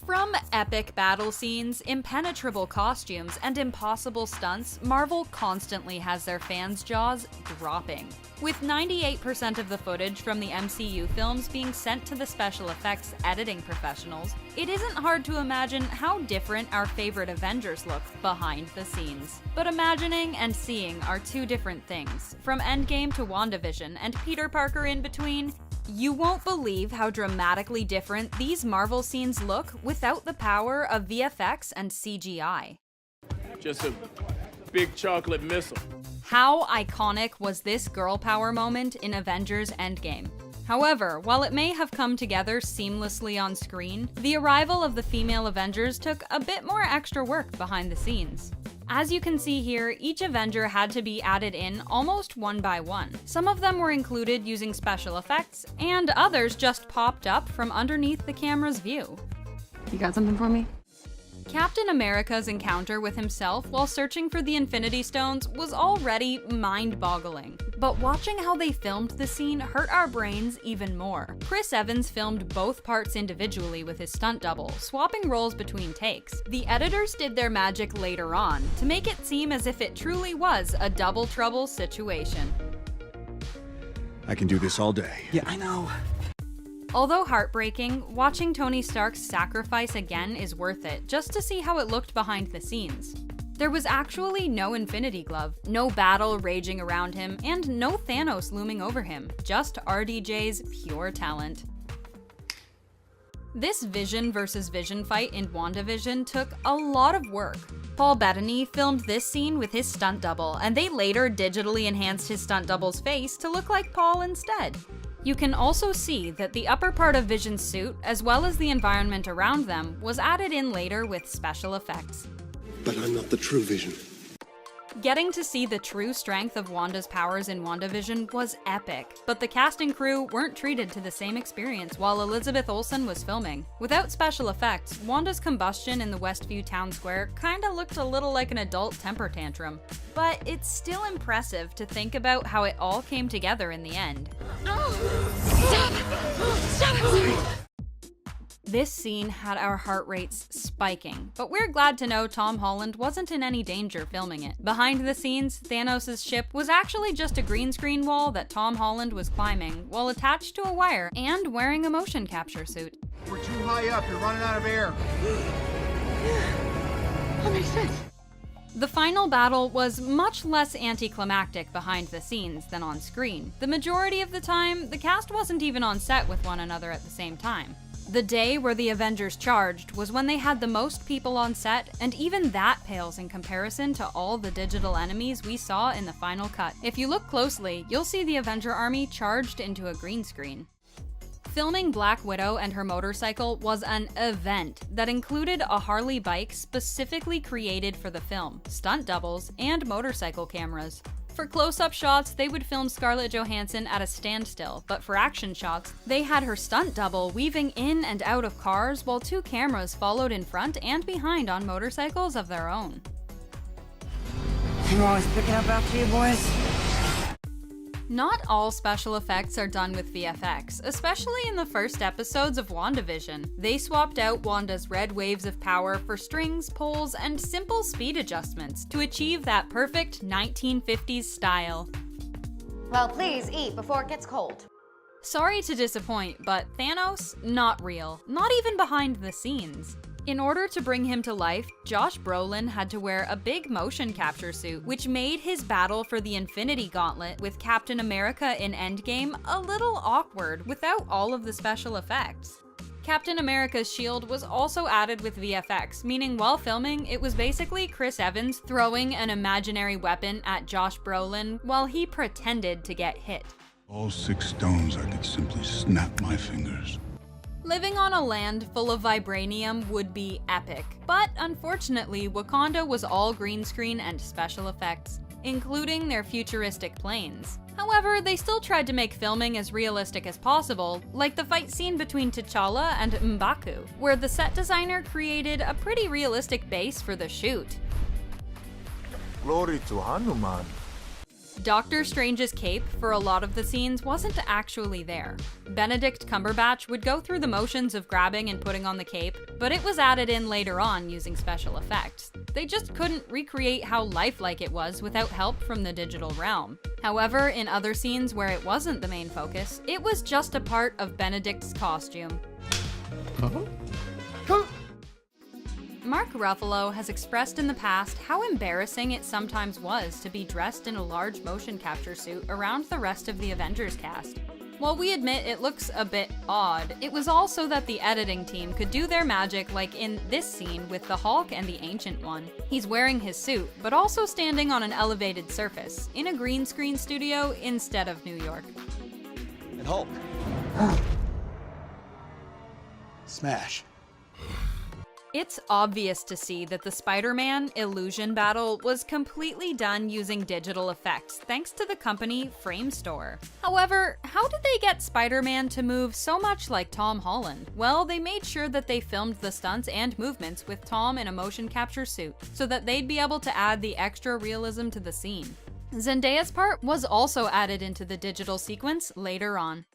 From epic battle scenes, impenetrable costumes, and impossible stunts, Marvel constantly has their fans' jaws dropping. With 98% of the footage from the MCU films being sent to the special effects editing professionals, it isn't hard to imagine how different our favorite Avengers look behind the scenes. But imagining and seeing are two different things. From Endgame to WandaVision and Peter Parker in between, you won't believe how dramatically different these Marvel scenes look without the power of VFX and CGI. Just a big chocolate missile. How iconic was this girl power moment in Avengers Endgame? However, while it may have come together seamlessly on screen, the arrival of the female Avengers took a bit more extra work behind the scenes. As you can see here, each Avenger had to be added in almost one by one. Some of them were included using special effects, and others just popped up from underneath the camera's view. You got something for me? Captain America's encounter with himself while searching for the Infinity Stones was already mind-boggling. But watching how they filmed the scene hurt our brains even more. Chris Evans filmed both parts individually with his stunt double, swapping roles between takes. The editors did their magic later on to make it seem as if it truly was a double trouble situation. I can do this all day. Yeah, I know. Although heartbreaking, watching Tony Stark's sacrifice again is worth it, just to see how it looked behind the scenes. There was actually no Infinity Glove, no battle raging around him, and no Thanos looming over him, just RDJ's pure talent. This Vision versus Vision fight in WandaVision took a lot of work. Paul Bettany filmed this scene with his stunt double, and they later digitally enhanced his stunt double's face to look like Paul instead. You can also see that the upper part of Vision's suit, as well as the environment around them, was added in later with special effects. But I'm not the true Vision. Getting to see the true strength of Wanda's powers in WandaVision was epic, but the cast and crew weren't treated to the same experience while Elizabeth Olsen was filming. Without special effects, Wanda's combustion in the Westview town square kinda looked a little like an adult temper tantrum. But it's still impressive to think about how it all came together in the end. Stop! This scene had our heart rates spiking, but we're glad to know Tom Holland wasn't in any danger filming it. Behind the scenes, Thanos' ship was actually just a green screen wall that Tom Holland was climbing while attached to a wire and wearing a motion capture suit. We're too high up, you're running out of air. That makes sense. The final battle was much less anticlimactic behind the scenes than on screen. The majority of the time, the cast wasn't even on set with one another at the same time. The day where the Avengers charged was when they had the most people on set, and even that pales in comparison to all the digital enemies we saw in the final cut. If you look closely, you'll see the Avenger army charged into a green screen. Filming Black Widow and her motorcycle was an event that included a Harley bike specifically created for the film, stunt doubles, and motorcycle cameras. For close-up shots, they would film Scarlett Johansson at a standstill, but for action shots, they had her stunt double weaving in and out of cars while two cameras followed in front and behind on motorcycles of their own. I'm always picking up after you, boys. Not all special effects are done with VFX, especially in the first episodes of WandaVision. They swapped out Wanda's red waves of power for strings, poles, and simple speed adjustments to achieve that perfect 1950s style. Well, please eat before it gets cold. Sorry to disappoint, but Thanos, not real. Not even behind the scenes. In order to bring him to life, Josh Brolin had to wear a big motion capture suit, which made his battle for the Infinity Gauntlet with Captain America in Endgame a little awkward without all of the special effects. Captain America's shield was also added with VFX, meaning while filming, it was basically Chris Evans throwing an imaginary weapon at Josh Brolin while he pretended to get hit. All 6 stones, I could simply snap my fingers. Living on a land full of vibranium would be epic, but unfortunately, Wakanda was all green screen and special effects, including their futuristic planes. However, they still tried to make filming as realistic as possible, like the fight scene between T'Challa and M'Baku, where the set designer created a pretty realistic base for the shoot. Glory to Hanuman. Doctor Strange's cape for a lot of the scenes wasn't actually there. Benedict Cumberbatch would go through the motions of grabbing and putting on the cape, but it was added in later on using special effects. They just couldn't recreate how lifelike it was without help from the digital realm. However, in other scenes where it wasn't the main focus, it was just a part of Benedict's costume. Mark Ruffalo has expressed in the past how embarrassing it sometimes was to be dressed in a large motion capture suit around the rest of the Avengers cast. While we admit it looks a bit odd, it was also that the editing team could do their magic like in this scene with the Hulk and the Ancient One. He's wearing his suit, but also standing on an elevated surface, in a green screen studio instead of New York. And Hulk. Smash. It's obvious to see that the Spider-Man illusion battle was completely done using digital effects thanks to the company Framestore. However, how did they get Spider-Man to move so much like Tom Holland? Well, they made sure that they filmed the stunts and movements with Tom in a motion capture suit so that they'd be able to add the extra realism to the scene. Zendaya's part was also added into the digital sequence later on.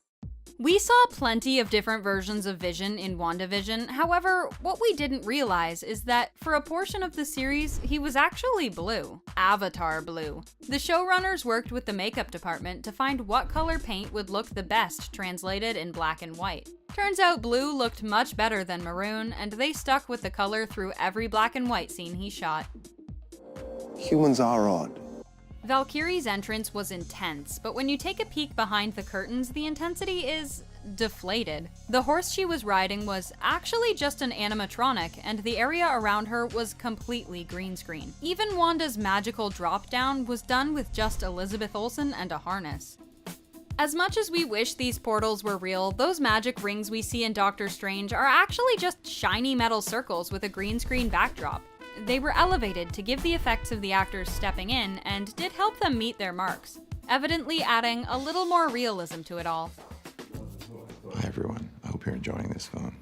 We saw plenty of different versions of Vision in WandaVision, however, what we didn't realize is that for a portion of the series, he was actually blue. Avatar blue. The showrunners worked with the makeup department to find what color paint would look the best translated in black and white. Turns out blue looked much better than maroon, and they stuck with the color through every black and white scene he shot. Humans are odd. Valkyrie's entrance was intense, but when you take a peek behind the curtains, the intensity is deflated. The horse she was riding was actually just an animatronic, and the area around her was completely green screen. Even Wanda's magical drop down was done with just Elizabeth Olsen and a harness. As much as we wish these portals were real, those magic rings we see in Doctor Strange are actually just shiny metal circles with a green screen backdrop. They were elevated to give the effects of the actors stepping in and did help them meet their marks, evidently adding a little more realism to it all. Hi everyone, I hope you're enjoying this film.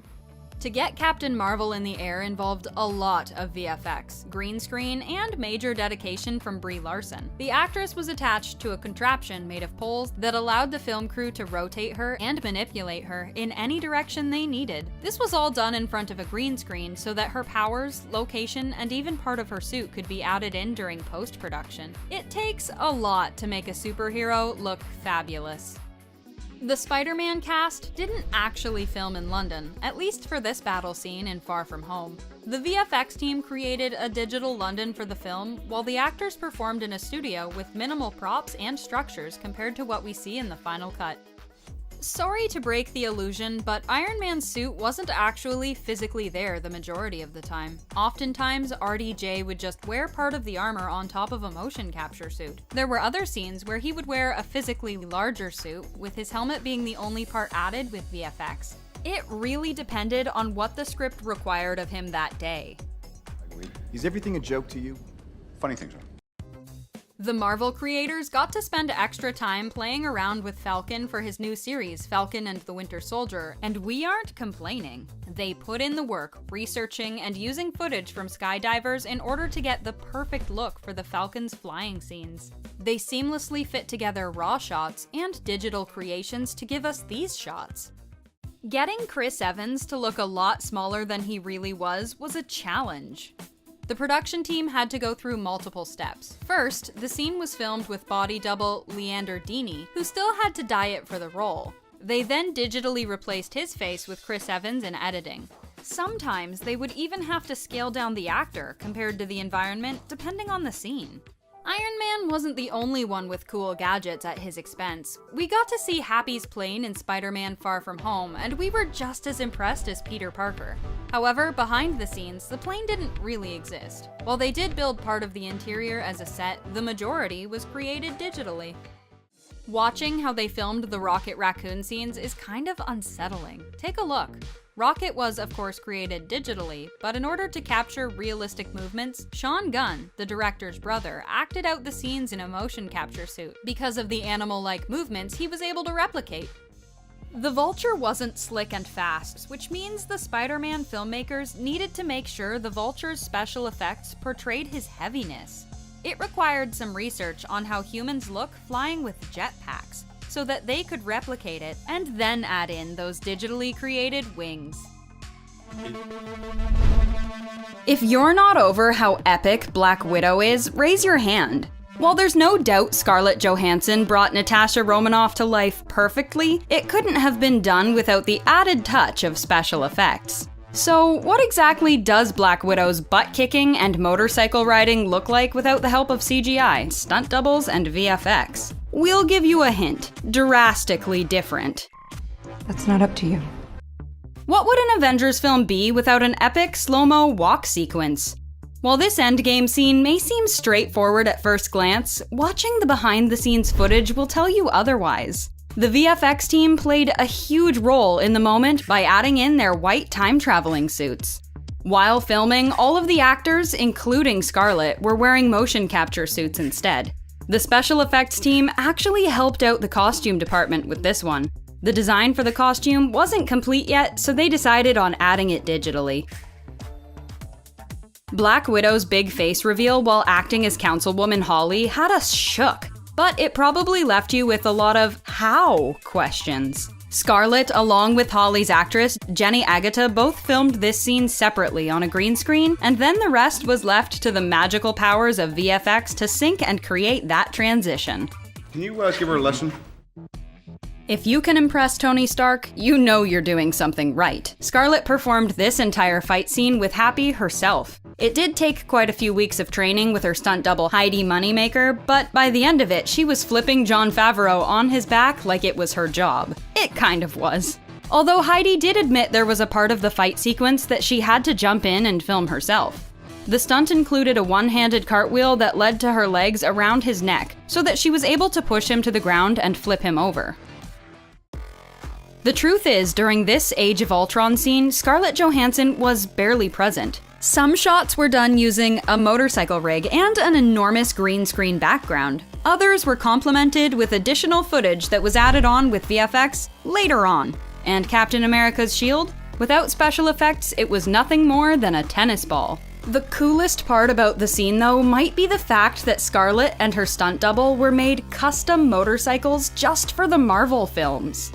To get Captain Marvel in the air involved a lot of VFX, green screen, and major dedication from Brie Larson. The actress was attached to a contraption made of poles that allowed the film crew to rotate her and manipulate her in any direction they needed. This was all done in front of a green screen so that her powers, location, and even part of her suit could be added in during post-production. It takes a lot to make a superhero look fabulous. The Spider-Man cast didn't actually film in London, at least for this battle scene in Far From Home. The VFX team created a digital London for the film, while the actors performed in a studio with minimal props and structures compared to what we see in the final cut. Sorry to break the illusion, but Iron Man's suit wasn't actually physically there the majority of the time. Oftentimes, RDJ would just wear part of the armor on top of a motion capture suit. There were other scenes where he would wear a physically larger suit, with his helmet being the only part added with VFX. It really depended on what the script required of him that day. Is everything a joke to you? Funny things are. The Marvel creators got to spend extra time playing around with Falcon for his new series, Falcon and the Winter Soldier, and we aren't complaining. They put in the work, researching and using footage from skydivers in order to get the perfect look for the Falcon's flying scenes. They seamlessly fit together raw shots and digital creations to give us these shots. Getting Chris Evans to look a lot smaller than he really was a challenge. The production team had to go through multiple steps. First, the scene was filmed with body double Leander Deeney, who still had to diet for the role. They then digitally replaced his face with Chris Evans in editing. Sometimes they would even have to scale down the actor compared to the environment, depending on the scene. Iron Man wasn't the only one with cool gadgets at his expense. We got to see Happy's plane in Spider-Man Far From Home, and we were just as impressed as Peter Parker. However, behind the scenes, the plane didn't really exist. While they did build part of the interior as a set, the majority was created digitally. Watching how they filmed the Rocket Raccoon scenes is kind of unsettling. Take a look. Rocket was, of course, created digitally, but in order to capture realistic movements, Sean Gunn, the director's brother, acted out the scenes in a motion capture suit. Because of the animal-like movements he was able to replicate. The Vulture wasn't slick and fast, which means the Spider-Man filmmakers needed to make sure the Vulture's special effects portrayed his heaviness. It required some research on how humans look flying with jetpacks, so that they could replicate it and then add in those digitally created wings. If you're not over how epic Black Widow is, raise your hand. While there's no doubt Scarlett Johansson brought Natasha Romanoff to life perfectly, it couldn't have been done without the added touch of special effects. So, what exactly does Black Widow's butt-kicking and motorcycle riding look like without the help of CGI, stunt doubles, and VFX? We'll give you a hint. Drastically different. That's not up to you. What would an Avengers film be without an epic slow-mo walk sequence? While this endgame scene may seem straightforward at first glance, watching the behind-the-scenes footage will tell you otherwise. The VFX team played a huge role in the moment by adding in their white time-traveling suits. While filming, all of the actors, including Scarlett, were wearing motion capture suits instead. The special effects team actually helped out the costume department with this one. The design for the costume wasn't complete yet, so they decided on adding it digitally. Black Widow's big face reveal while acting as Councilwoman Holly had us shook, but it probably left you with a lot of how questions. Scarlett, along with Holly's actress, Jenny Agata, both filmed this scene separately on a green screen, and then the rest was left to the magical powers of VFX to sync and create that transition. Can you give her a lesson? If you can impress Tony Stark, you know you're doing something right. Scarlett performed this entire fight scene with Happy herself. It did take quite a few weeks of training with her stunt double Heidi Moneymaker, but by the end of it, she was flipping Jon Favreau on his back like it was her job. It kind of was. Although Heidi did admit there was a part of the fight sequence that she had to jump in and film herself. The stunt included a one-handed cartwheel that led to her legs around his neck, so that she was able to push him to the ground and flip him over. The truth is, during this Age of Ultron scene, Scarlett Johansson was barely present. Some shots were done using a motorcycle rig and an enormous green screen background. Others were complemented with additional footage that was added on with VFX later on. And Captain America's shield? Without special effects, it was nothing more than a tennis ball. The coolest part about the scene, though, might be the fact that Scarlett and her stunt double were made custom motorcycles just for the Marvel films.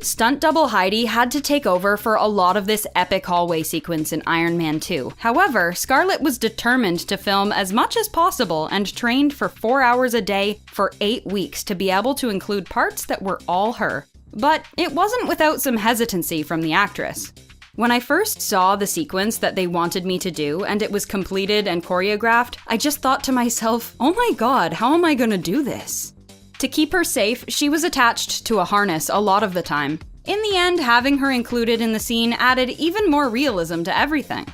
Stunt double Heidi had to take over for a lot of this epic hallway sequence in Iron Man 2. However, Scarlett was determined to film as much as possible and trained for 4 hours a day for 8 weeks to be able to include parts that were all her. But it wasn't without some hesitancy from the actress. When I first saw the sequence that they wanted me to do and it was completed and choreographed, I just thought to myself, oh my god, how am I gonna do this? To keep her safe, she was attached to a harness a lot of the time. In the end, having her included in the scene added even more realism to everything.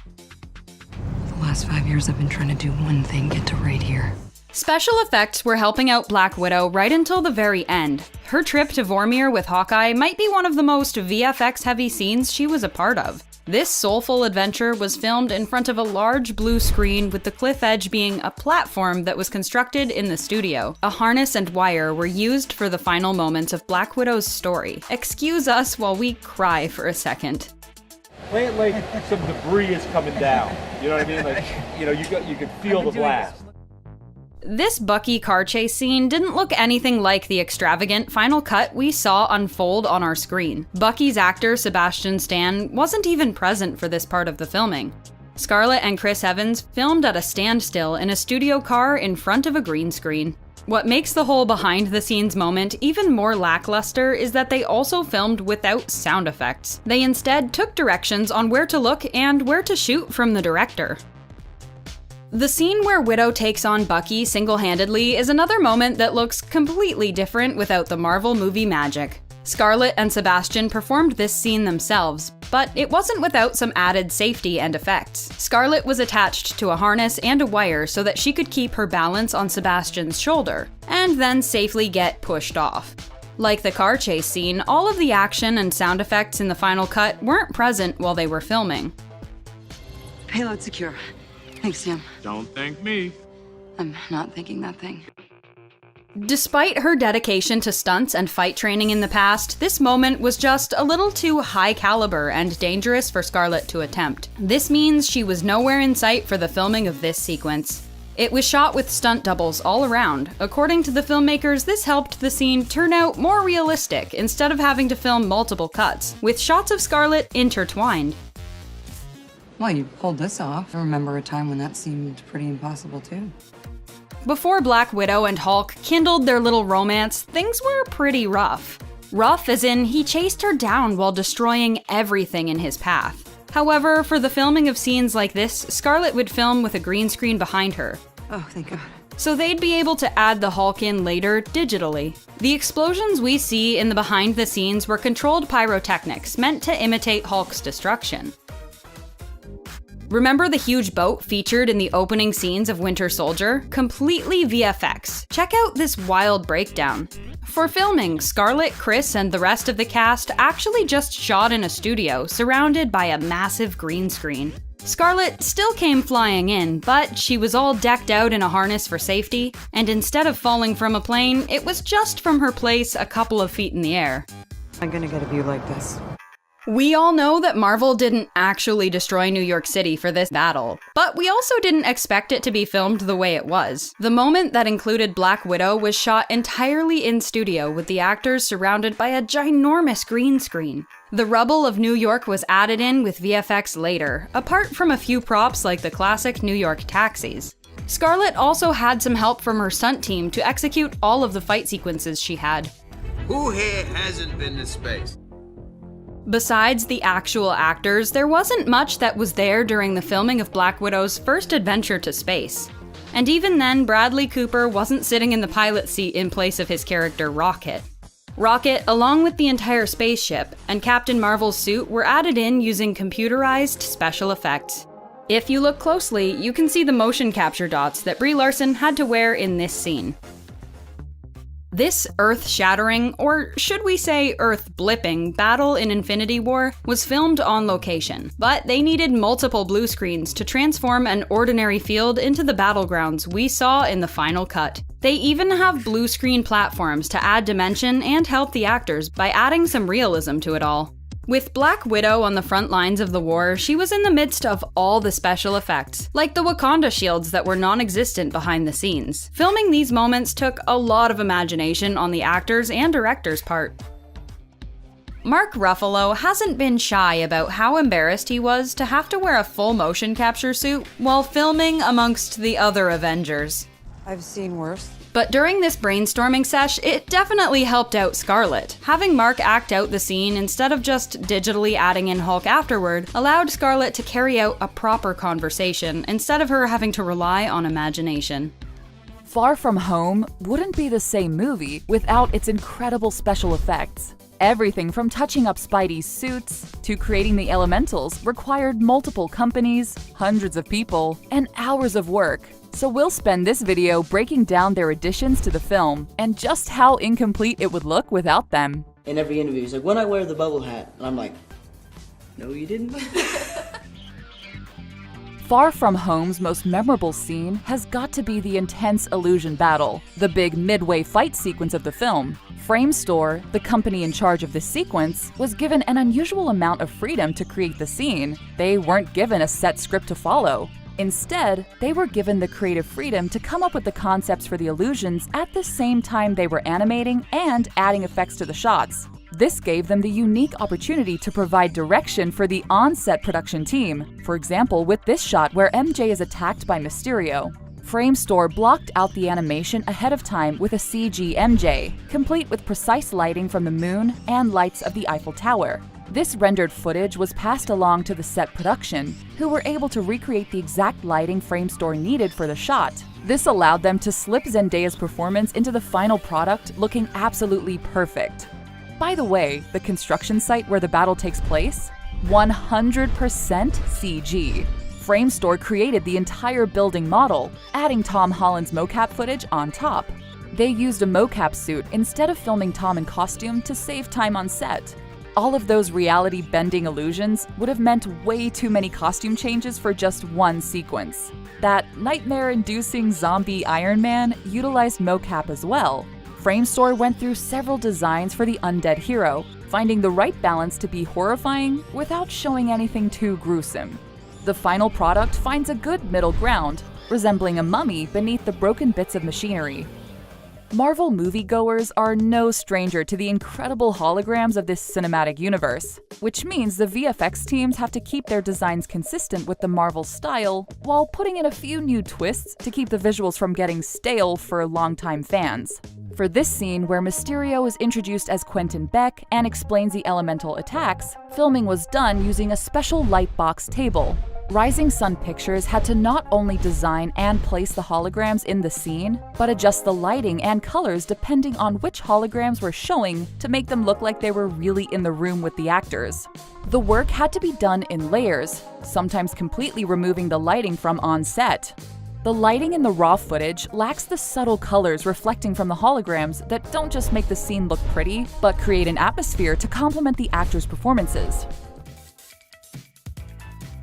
The last 5 years I've been trying to do one thing, get to right here. Special effects were helping out Black Widow right until the very end. Her trip to Vormir with Hawkeye might be one of the most VFX-heavy scenes she was a part of. This soulful adventure was filmed in front of a large blue screen, with the cliff edge being a platform that was constructed in the studio. A harness and wire were used for the final moments of Black Widow's story. Excuse us while we cry for a second. Like some debris is coming down. You know what I mean? Like, you can feel the blast. This Bucky car chase scene didn't look anything like the extravagant final cut we saw unfold on our screen. Bucky's actor, Sebastian Stan, wasn't even present for this part of the filming. Scarlett and Chris Evans filmed at a standstill in a studio car in front of a green screen. What makes the whole behind-the-scenes moment even more lackluster is that they also filmed without sound effects. They instead took directions on where to look and where to shoot from the director. The scene where Widow takes on Bucky single-handedly is another moment that looks completely different without the Marvel movie magic. Scarlett and Sebastian performed this scene themselves, but it wasn't without some added safety and effects. Scarlett was attached to a harness and a wire so that she could keep her balance on Sebastian's shoulder, and then safely get pushed off. Like the car chase scene, all of the action and sound effects in the final cut weren't present while they were filming. Payload secure. Thanks, Sam. Don't thank me. I'm not thinking that thing. Despite her dedication to stunts and fight training in the past, this moment was just a little too high caliber and dangerous for Scarlett to attempt. This means she was nowhere in sight for the filming of this sequence. It was shot with stunt doubles all around. According to the filmmakers, this helped the scene turn out more realistic instead of having to film multiple cuts, with shots of Scarlet intertwined. Well, you pulled this off. I remember a time when that seemed pretty impossible, too. Before Black Widow and Hulk kindled their little romance, things were pretty rough. Rough as in he chased her down while destroying everything in his path. However, for the filming of scenes like this, Scarlet would film with a green screen behind her. Oh, thank God. So they'd be able to add the Hulk in later digitally. The explosions we see in the behind the scenes were controlled pyrotechnics meant to imitate Hulk's destruction. Remember the huge boat featured in the opening scenes of Winter Soldier? Completely VFX. Check out this wild breakdown. For filming, Scarlet, Chris, and the rest of the cast actually just shot in a studio surrounded by a massive green screen. Scarlet still came flying in, but she was all decked out in a harness for safety, and instead of falling from a plane, it was just from her place a couple of feet in the air. I'm gonna get a view like this. We all know that Marvel didn't actually destroy New York City for this battle, but we also didn't expect it to be filmed the way it was. The moment that included Black Widow was shot entirely in studio with the actors surrounded by a ginormous green screen. The rubble of New York was added in with VFX later, apart from a few props like the classic New York taxis. Scarlet also had some help from her stunt team to execute all of the fight sequences she had. Who here hasn't been to space? Besides the actual actors, there wasn't much that was there during the filming of Black Widow's first adventure to space. And even then, Bradley Cooper wasn't sitting in the pilot seat in place of his character Rocket. Rocket, along with the entire spaceship, and Captain Marvel's suit were added in using computerized special effects. If you look closely, you can see the motion capture dots that Brie Larson had to wear in this scene. This earth-shattering, or should we say earth-blipping, battle in Infinity War was filmed on location, but they needed multiple blue screens to transform an ordinary field into the battlegrounds we saw in the final cut. They even have blue screen platforms to add dimension and help the actors by adding some realism to it all. With Black Widow on the front lines of the war, she was in the midst of all the special effects, like the Wakanda shields that were non-existent behind the scenes. Filming these moments took a lot of imagination on the actors' and directors' part. Mark Ruffalo hasn't been shy about how embarrassed he was to have to wear a full motion capture suit while filming amongst the other Avengers. I've seen worse. But during this brainstorming sesh, it definitely helped out Scarlet. Having Mark act out the scene instead of just digitally adding in Hulk afterward allowed Scarlet to carry out a proper conversation instead of her having to rely on imagination. Far From Home wouldn't be the same movie without its incredible special effects. Everything from touching up Spidey's suits to creating the elementals required multiple companies, hundreds of people, and hours of work. So we'll spend this video breaking down their additions to the film and just how incomplete it would look without them. In every interview, he's like, when I wear the bubble hat, and I'm like, no you didn't. Far From Home's most memorable scene has got to be the intense illusion battle, the big midway fight sequence of the film. Framestore, the company in charge of this sequence, was given an unusual amount of freedom to create the scene. They weren't given a set script to follow. Instead, they were given the creative freedom to come up with the concepts for the illusions at the same time they were animating and adding effects to the shots. This gave them the unique opportunity to provide direction for the on-set production team. For example, with this shot where MJ is attacked by Mysterio. Framestore blocked out the animation ahead of time with a CG MJ, complete with precise lighting from the moon and lights of the Eiffel Tower. This rendered footage was passed along to the set production, who were able to recreate the exact lighting Framestore needed for the shot. This allowed them to slip Zendaya's performance into the final product looking absolutely perfect. By the way, the construction site where the battle takes place? 100% CG. Framestore created the entire building model, adding Tom Holland's mocap footage on top. They used a mocap suit instead of filming Tom in costume to save time on set. All of those reality-bending illusions would have meant way too many costume changes for just one sequence. That nightmare-inducing zombie Iron Man utilized mocap as well. Framestore went through several designs for the undead hero, finding the right balance to be horrifying without showing anything too gruesome. The final product finds a good middle ground, resembling a mummy beneath the broken bits of machinery. Marvel moviegoers are no stranger to the incredible holograms of this cinematic universe, which means the VFX teams have to keep their designs consistent with the Marvel style while putting in a few new twists to keep the visuals from getting stale for longtime fans. For this scene, where Mysterio is introduced as Quentin Beck and explains the elemental attacks, filming was done using a special lightbox table. Rising Sun Pictures had to not only design and place the holograms in the scene, but adjust the lighting and colors depending on which holograms were showing to make them look like they were really in the room with the actors. The work had to be done in layers, sometimes completely removing the lighting from on set. The lighting in the raw footage lacks the subtle colors reflecting from the holograms that don't just make the scene look pretty, but create an atmosphere to complement the actors' performances.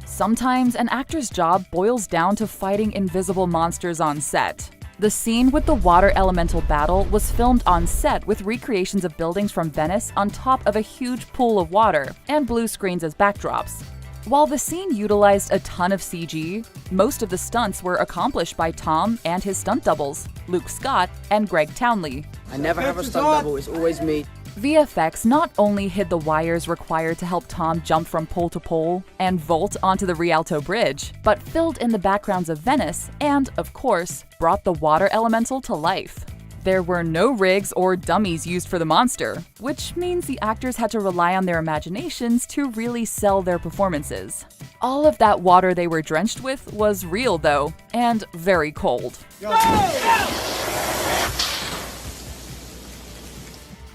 Sometimes an actor's job boils down to fighting invisible monsters on set. The scene with the water elemental battle was filmed on set with recreations of buildings from Venice on top of a huge pool of water and blue screens as backdrops. While the scene utilized a ton of CG, most of the stunts were accomplished by Tom and his stunt doubles, Luke Scott and Greg Townley. I never have a stunt double, it's always me. VFX not only hid the wires required to help Tom jump from pole to pole and vault onto the Rialto Bridge, but filled in the backgrounds of Venice and, of course, brought the water elemental to life. There were no rigs or dummies used for the monster, which means the actors had to rely on their imaginations to really sell their performances. All of that water they were drenched with was real, though, and very cold.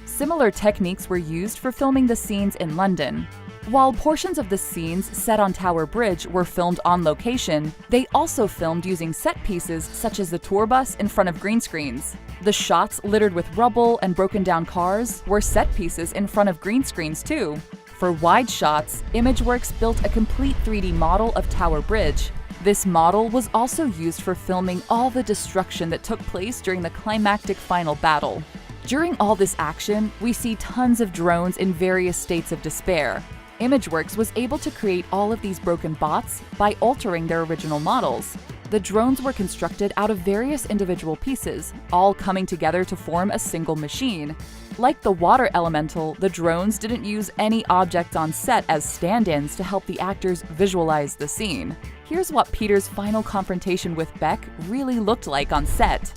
Similar techniques were used for filming the scenes in London. While portions of the scenes set on Tower Bridge were filmed on location, they also filmed using set pieces such as the tour bus in front of green screens. The shots littered with rubble and broken down cars were set pieces in front of green screens too. For wide shots, Imageworks built a complete 3D model of Tower Bridge. This model was also used for filming all the destruction that took place during the climactic final battle. During all this action, we see tons of drones in various states of despair. Imageworks was able to create all of these broken bots by altering their original models. The drones were constructed out of various individual pieces, all coming together to form a single machine. Like the water elemental, the drones didn't use any objects on set as stand-ins to help the actors visualize the scene. Here's what Peter's final confrontation with Beck really looked like on set.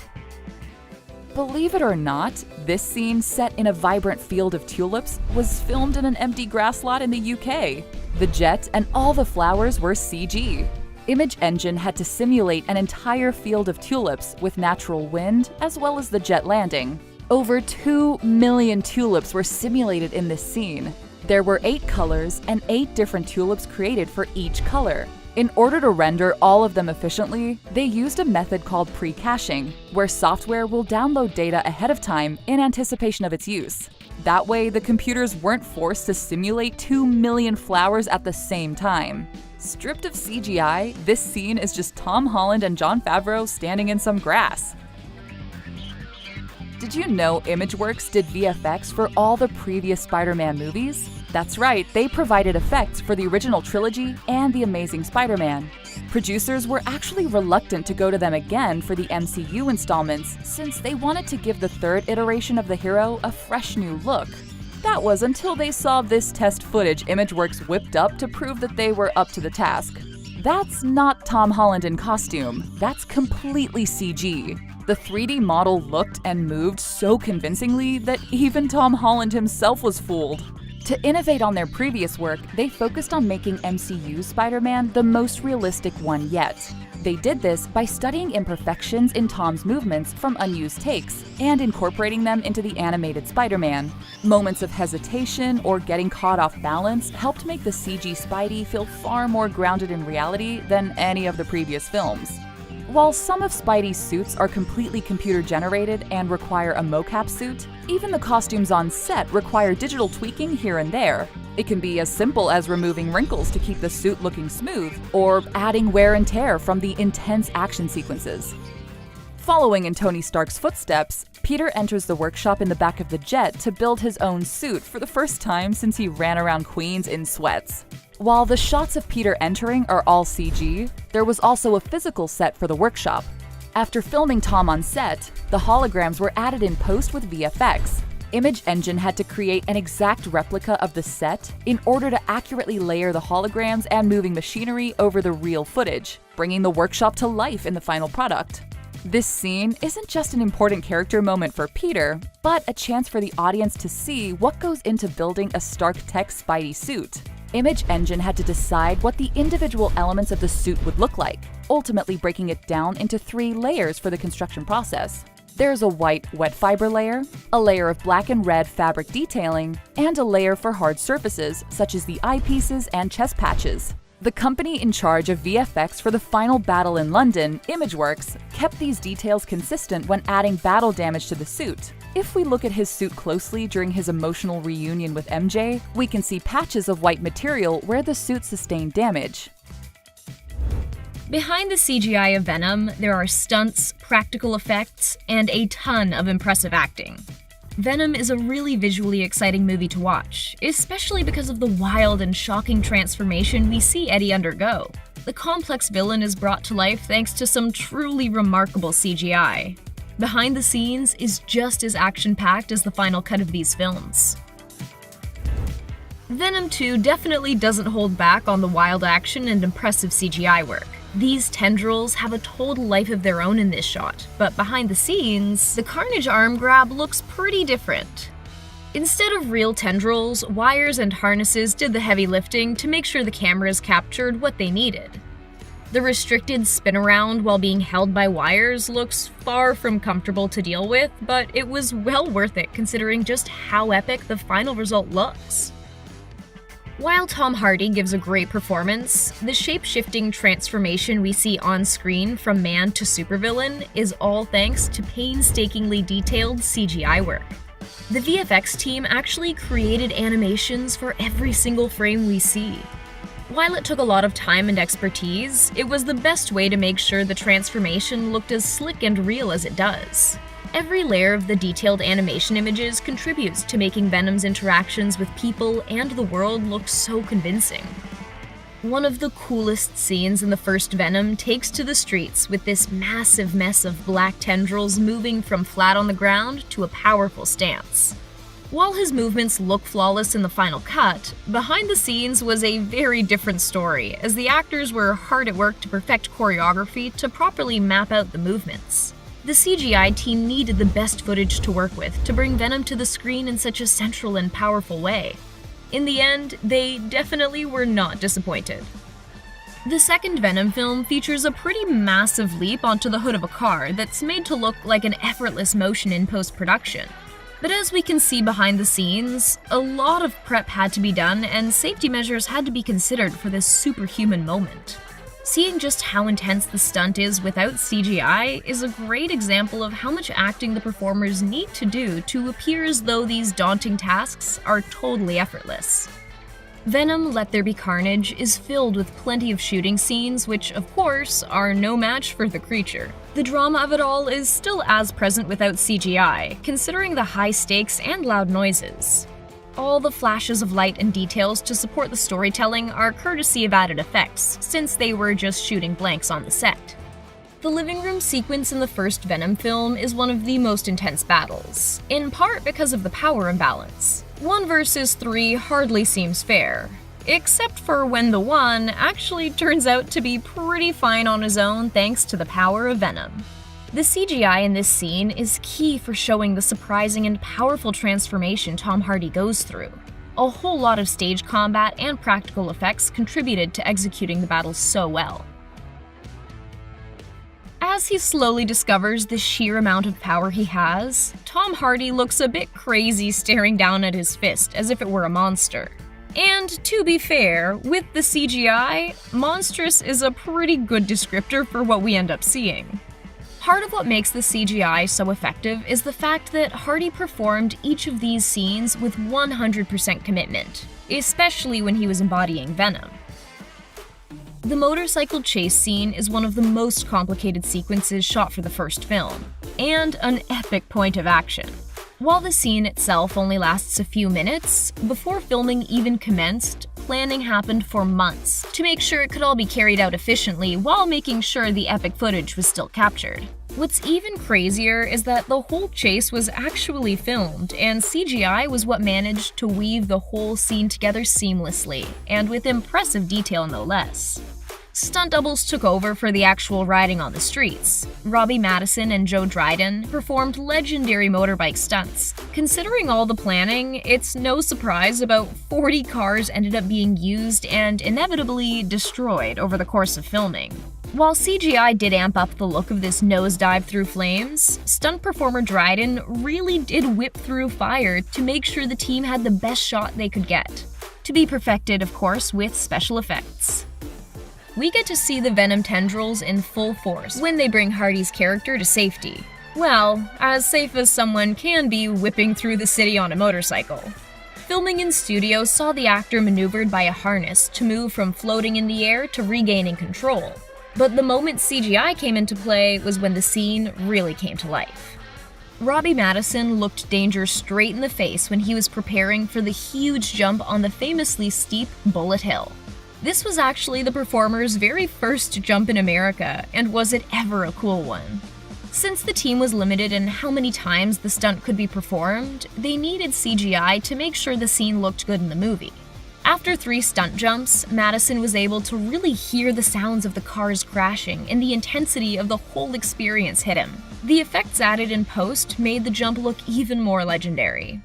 Believe it or not, this scene, set in a vibrant field of tulips, was filmed in an empty grass lot in the UK. The jet and all the flowers were CG. Image Engine had to simulate an entire field of tulips with natural wind, as well as the jet landing. Over 2 million tulips were simulated in this scene. There were 8 colors and 8 different tulips created for each color. In order to render all of them efficiently, they used a method called pre-caching, where software will download data ahead of time in anticipation of its use. That way, the computers weren't forced to simulate 2 million flowers at the same time. Stripped of CGI, this scene is just Tom Holland and Jon Favreau standing in some grass. Did you know Imageworks did VFX for all the previous Spider-Man movies? That's right, they provided effects for the original trilogy and The Amazing Spider-Man. Producers were actually reluctant to go to them again for the MCU installments since they wanted to give the third iteration of the hero a fresh new look. That was until they saw this test footage Imageworks whipped up to prove that they were up to the task. That's not Tom Holland in costume, that's completely CG. The 3D model looked and moved so convincingly that even Tom Holland himself was fooled. To innovate on their previous work, they focused on making MCU's Spider-Man the most realistic one yet. They did this by studying imperfections in Tom's movements from unused takes and incorporating them into the animated Spider-Man. Moments of hesitation or getting caught off balance helped make the CG Spidey feel far more grounded in reality than any of the previous films. While some of Spidey's suits are completely computer-generated and require a mocap suit, even the costumes on set require digital tweaking here and there. It can be as simple as removing wrinkles to keep the suit looking smooth, or adding wear and tear from the intense action sequences. Following in Tony Stark's footsteps, Peter enters the workshop in the back of the jet to build his own suit for the first time since he ran around Queens in sweats. While the shots of Peter entering are all CG, there was also a physical set for the workshop. After filming Tom on set, the holograms were added in post with VFX. Image Engine had to create an exact replica of the set in order to accurately layer the holograms and moving machinery over the real footage, bringing the workshop to life in the final product. This scene isn't just an important character moment for Peter, but a chance for the audience to see what goes into building a Stark Tech Spidey suit. Image Engine had to decide what the individual elements of the suit would look like, ultimately breaking it down into 3 layers for the construction process. There's a white wet fiber layer, a layer of black and red fabric detailing, and a layer for hard surfaces, such as the eyepieces and chest patches. The company in charge of VFX for the final battle in London, Imageworks, kept these details consistent when adding battle damage to the suit. If we look at his suit closely during his emotional reunion with MJ, we can see patches of white material where the suit sustained damage. Behind the CGI of Venom, there are stunts, practical effects, and a ton of impressive acting. Venom is a really visually exciting movie to watch, especially because of the wild and shocking transformation we see Eddie undergo. The complex villain is brought to life thanks to some truly remarkable CGI. Behind the scenes is just as action-packed as the final cut of these films. Venom 2 definitely doesn't hold back on the wild action and impressive CGI work. These tendrils have a total life of their own in this shot, but behind the scenes, the Carnage arm grab looks pretty different. Instead of real tendrils, wires and harnesses did the heavy lifting to make sure the cameras captured what they needed. The restricted spin around while being held by wires looks far from comfortable to deal with, but it was well worth it considering just how epic the final result looks. While Tom Hardy gives a great performance, the shape-shifting transformation we see on screen from man to supervillain is all thanks to painstakingly detailed CGI work. The VFX team actually created animations for every single frame we see. While it took a lot of time and expertise, it was the best way to make sure the transformation looked as slick and real as it does. Every layer of the detailed animation images contributes to making Venom's interactions with people and the world look so convincing. One of the coolest scenes in the first Venom takes to the streets with this massive mess of black tendrils moving from flat on the ground to a powerful stance. While his movements look flawless in the final cut, behind the scenes was a very different story, as the actors were hard at work to perfect choreography to properly map out the movements. The CGI team needed the best footage to work with to bring Venom to the screen in such a central and powerful way. In the end, they definitely were not disappointed. The second Venom film features a pretty massive leap onto the hood of a car that's made to look like an effortless motion in post-production. But as we can see behind the scenes, a lot of prep had to be done and safety measures had to be considered for this superhuman moment. Seeing just how intense the stunt is without CGI is a great example of how much acting the performers need to do to appear as though these daunting tasks are totally effortless. Venom: Let There Be Carnage is filled with plenty of shooting scenes which, of course, are no match for the creature. The drama of it all is still as present without CGI, considering the high stakes and loud noises. All the flashes of light and details to support the storytelling are courtesy of added effects, since they were just shooting blanks on the set. The living room sequence in the first Venom film is one of the most intense battles, in part because of the power imbalance. 1 versus 3 hardly seems fair, except for when the one actually turns out to be pretty fine on his own thanks to the power of Venom. The CGI in this scene is key for showing the surprising and powerful transformation Tom Hardy goes through. A whole lot of stage combat and practical effects contributed to executing the battle so well. As he slowly discovers the sheer amount of power he has, Tom Hardy looks a bit crazy staring down at his fist as if it were a monster. And to be fair, with the CGI, monstrous is a pretty good descriptor for what we end up seeing. Part of what makes the CGI so effective is the fact that Hardy performed each of these scenes with 100% commitment, especially when he was embodying Venom. The motorcycle chase scene is one of the most complicated sequences shot for the first film, and an epic point of action. While the scene itself only lasts a few minutes, before filming even commenced, planning happened for months to make sure it could all be carried out efficiently while making sure the epic footage was still captured. What's even crazier is that the whole chase was actually filmed, and CGI was what managed to weave the whole scene together seamlessly, and with impressive detail no less. Stunt doubles took over for the actual riding on the streets. Robbie Madison and Joe Dryden performed legendary motorbike stunts. Considering all the planning, it's no surprise about 40 cars ended up being used and inevitably destroyed over the course of filming. While CGI did amp up the look of this nosedive through flames, stunt performer Dryden really did whip through fire to make sure the team had the best shot they could get. To be perfected, of course, with special effects. We get to see the Venom tendrils in full force when they bring Hardy's character to safety. Well, as safe as someone can be whipping through the city on a motorcycle. Filming in studio saw the actor maneuvered by a harness to move from floating in the air to regaining control. But the moment CGI came into play was when the scene really came to life. Robbie Madison looked danger straight in the face when he was preparing for the huge jump on the famously steep Bullet Hill. This was actually the performer's very first jump in America, and was it ever a cool one. Since the team was limited in how many times the stunt could be performed, they needed CGI to make sure the scene looked good in the movie. After 3 stunt jumps, Madison was able to really hear the sounds of the cars crashing, and the intensity of the whole experience hit him. The effects added in post made the jump look even more legendary.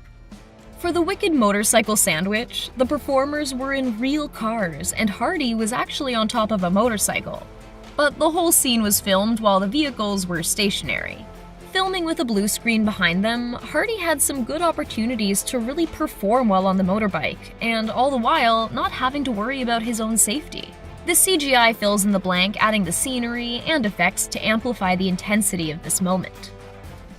For the wicked motorcycle sandwich, the performers were in real cars, and Hardy was actually on top of a motorcycle. But the whole scene was filmed while the vehicles were stationary. Filming with a blue screen behind them, Hardy had some good opportunities to really perform well on the motorbike, and all the while not having to worry about his own safety. The CGI fills in the blank, adding the scenery and effects to amplify the intensity of this moment.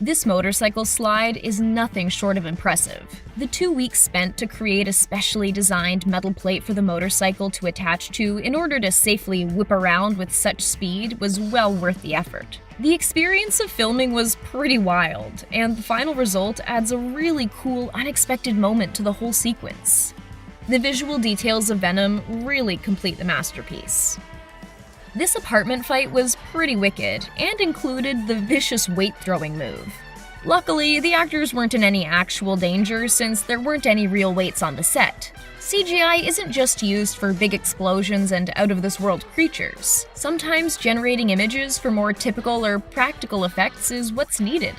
This motorcycle slide is nothing short of impressive. The 2 weeks spent to create a specially designed metal plate for the motorcycle to attach to in order to safely whip around with such speed was well worth the effort. The experience of filming was pretty wild, and the final result adds a really cool, unexpected moment to the whole sequence. The visual details of Venom really complete the masterpiece. This apartment fight was pretty wicked, and included the vicious weight-throwing move. Luckily, the actors weren't in any actual danger since there weren't any real weights on the set. CGI isn't just used for big explosions and out-of-this-world creatures. Sometimes generating images for more typical or practical effects is what's needed.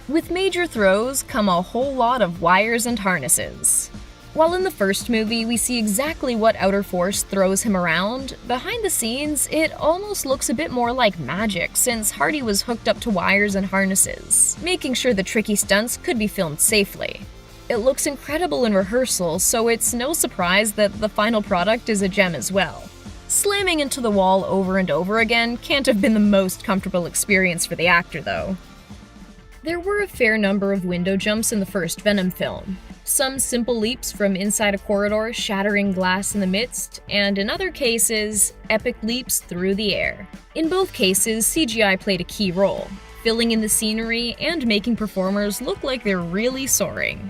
With major throws come a whole lot of wires and harnesses. While in the first movie we see exactly what outer force throws him around, behind the scenes it almost looks a bit more like magic since Hardy was hooked up to wires and harnesses, making sure the tricky stunts could be filmed safely. It looks incredible in rehearsal, so it's no surprise that the final product is a gem as well. Slamming into the wall over and over again can't have been the most comfortable experience for the actor though. There were a fair number of window jumps in the first Venom film. Some simple leaps from inside a corridor, shattering glass in the midst, and in other cases, epic leaps through the air. In both cases, CGI played a key role, filling in the scenery and making performers look like they're really soaring.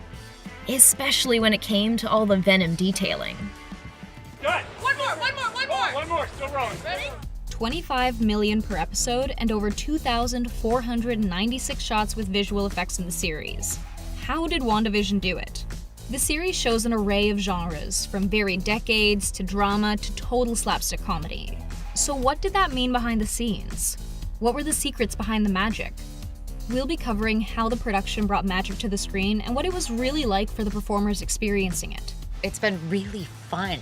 Especially when it came to all the Venom detailing. Good! One more, still rolling. Ready? 25 million per episode and over 2,496 shots with visual effects in the series. How did WandaVision do it? The series shows an array of genres, from varied decades to drama to total slapstick comedy. So what did that mean behind the scenes? What were the secrets behind the magic? We'll be covering how the production brought magic to the screen and what it was really like for the performers experiencing it. It's been really fun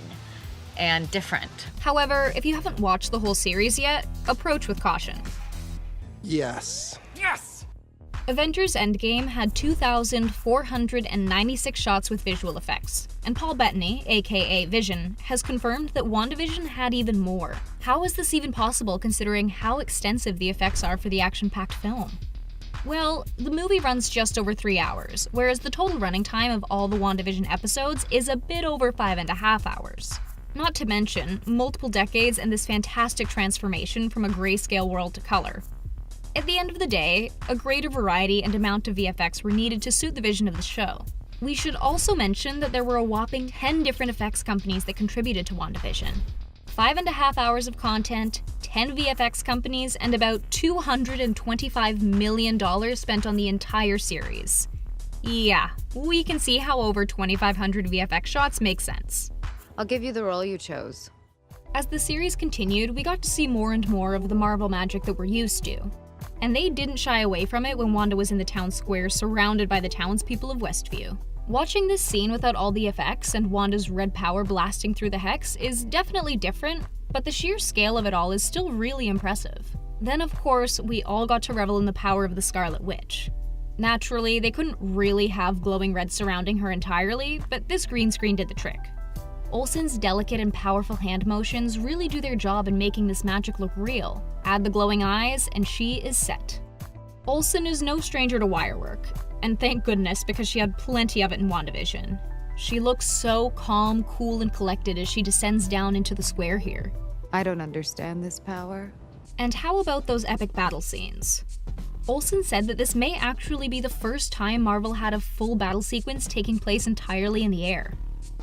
and different. However, if you haven't watched the whole series yet, approach with caution. Yes. Yes! Avengers Endgame had 2,496 shots with visual effects, and Paul Bettany, aka Vision, has confirmed that WandaVision had even more. How is this even possible considering how extensive the effects are for the action-packed film? Well, the movie runs just over 3 hours, whereas the total running time of all the WandaVision episodes is a bit over 5.5 hours. Not to mention, multiple decades and this fantastic transformation from a grayscale world to color. At the end of the day, a greater variety and amount of VFX were needed to suit the vision of the show. We should also mention that there were a whopping 10 different effects companies that contributed to WandaVision. 5.5 hours of content, 10 VFX companies, and about $225 million spent on the entire series. Yeah, we can see how over 2,500 VFX shots make sense. I'll give you the role you chose. As the series continued, we got to see more and more of the Marvel magic that we're used to. And they didn't shy away from it when Wanda was in the town square surrounded by the townspeople of Westview. Watching this scene without all the effects and Wanda's red power blasting through the hex is definitely different, but the sheer scale of it all is still really impressive. Then of course, we all got to revel in the power of the Scarlet Witch. Naturally, they couldn't really have glowing red surrounding her entirely, but this green screen did the trick. Olsen's delicate and powerful hand motions really do their job in making this magic look real. Add the glowing eyes, and she is set. Olsen is no stranger to wire work, and thank goodness because she had plenty of it in WandaVision. She looks so calm, cool, and collected as she descends down into the square here. I don't understand this power. And how about those epic battle scenes? Olsen said that this may actually be the first time Marvel had a full battle sequence taking place entirely in the air.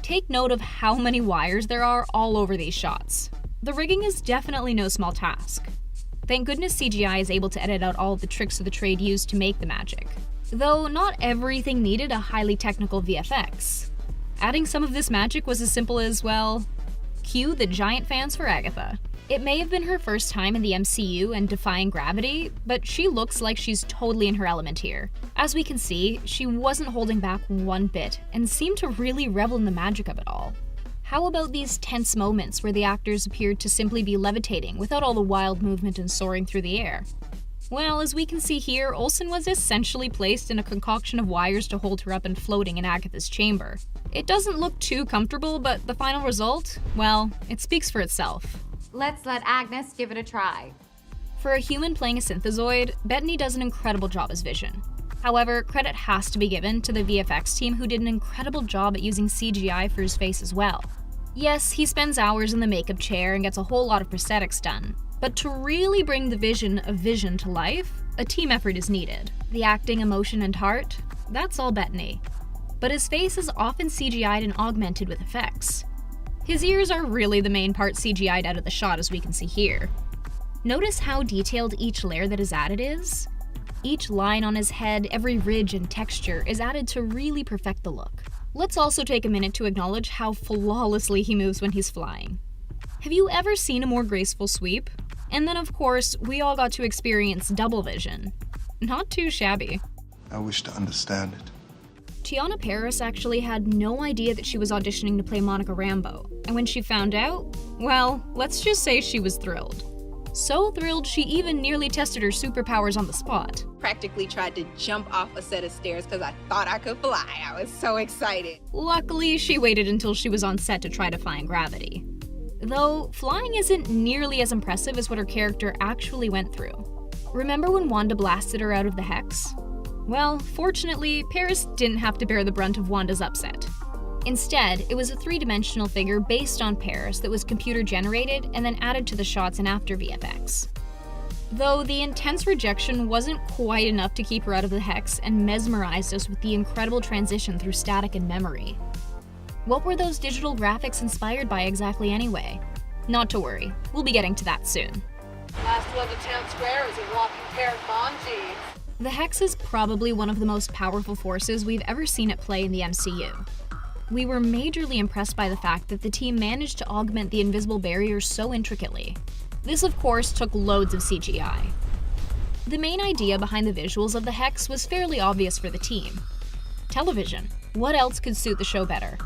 Take note of how many wires there are all over these shots. The rigging is definitely no small task. Thank goodness CGI is able to edit out all of the tricks of the trade used to make the magic. Though not everything needed a highly technical VFX. Adding some of this magic was as simple as, well, cue the giant fans for Agatha. It may have been her first time in the MCU and defying gravity, but she looks like she's totally in her element here. As we can see, she wasn't holding back one bit and seemed to really revel in the magic of it all. How about these tense moments where the actors appeared to simply be levitating without all the wild movement and soaring through the air? Well, as we can see here, Olsen was essentially placed in a concoction of wires to hold her up and floating in Agatha's chamber. It doesn't look too comfortable, but the final result, well, it speaks for itself. Let's let Agnes give it a try. For a human playing a synthezoid, Bettany does an incredible job as Vision. However, credit has to be given to the VFX team who did an incredible job at using CGI for his face as well. Yes, he spends hours in the makeup chair and gets a whole lot of prosthetics done, but to really bring the vision of Vision to life, a team effort is needed. The acting, emotion, and heart, that's all Bettany. But his face is often CGI'd and augmented with effects. His ears are really the main part CGI'd out of the shot, as we can see here. Notice how detailed each layer that is added is? Each line on his head, every ridge and texture is added to really perfect the look. Let's also take a minute to acknowledge how flawlessly he moves when he's flying. Have you ever seen a more graceful sweep? And then of course, we all got to experience double vision. Not too shabby. I wish to understand it. Teyonah Parris actually had no idea that she was auditioning to play Monica Rambeau, and when she found out, well, let's just say she was thrilled. So thrilled she even nearly tested her superpowers on the spot. Practically tried to jump off a set of stairs because I thought I could fly. I was so excited. Luckily, she waited until she was on set to try defying gravity. Though, flying isn't nearly as impressive as what her character actually went through. Remember when Wanda blasted her out of the hex? Well, fortunately, Paris didn't have to bear the brunt of Wanda's upset. Instead, it was a three-dimensional figure based on Paris that was computer-generated and then added to the shots in After VFX. Though the intense rejection wasn't quite enough to keep her out of the hex and mesmerized us with the incredible transition through static and memory. What were those digital graphics inspired by exactly anyway? Not to worry, we'll be getting to that soon. Last one to town square is a walking pair of Bonzies. The Hex is probably one of the most powerful forces we've ever seen at play in the MCU. We were majorly impressed by the fact that the team managed to augment the invisible barrier so intricately. This, of course, took loads of CGI. The main idea behind the visuals of the Hex was fairly obvious for the team. Television. What else could suit the show better?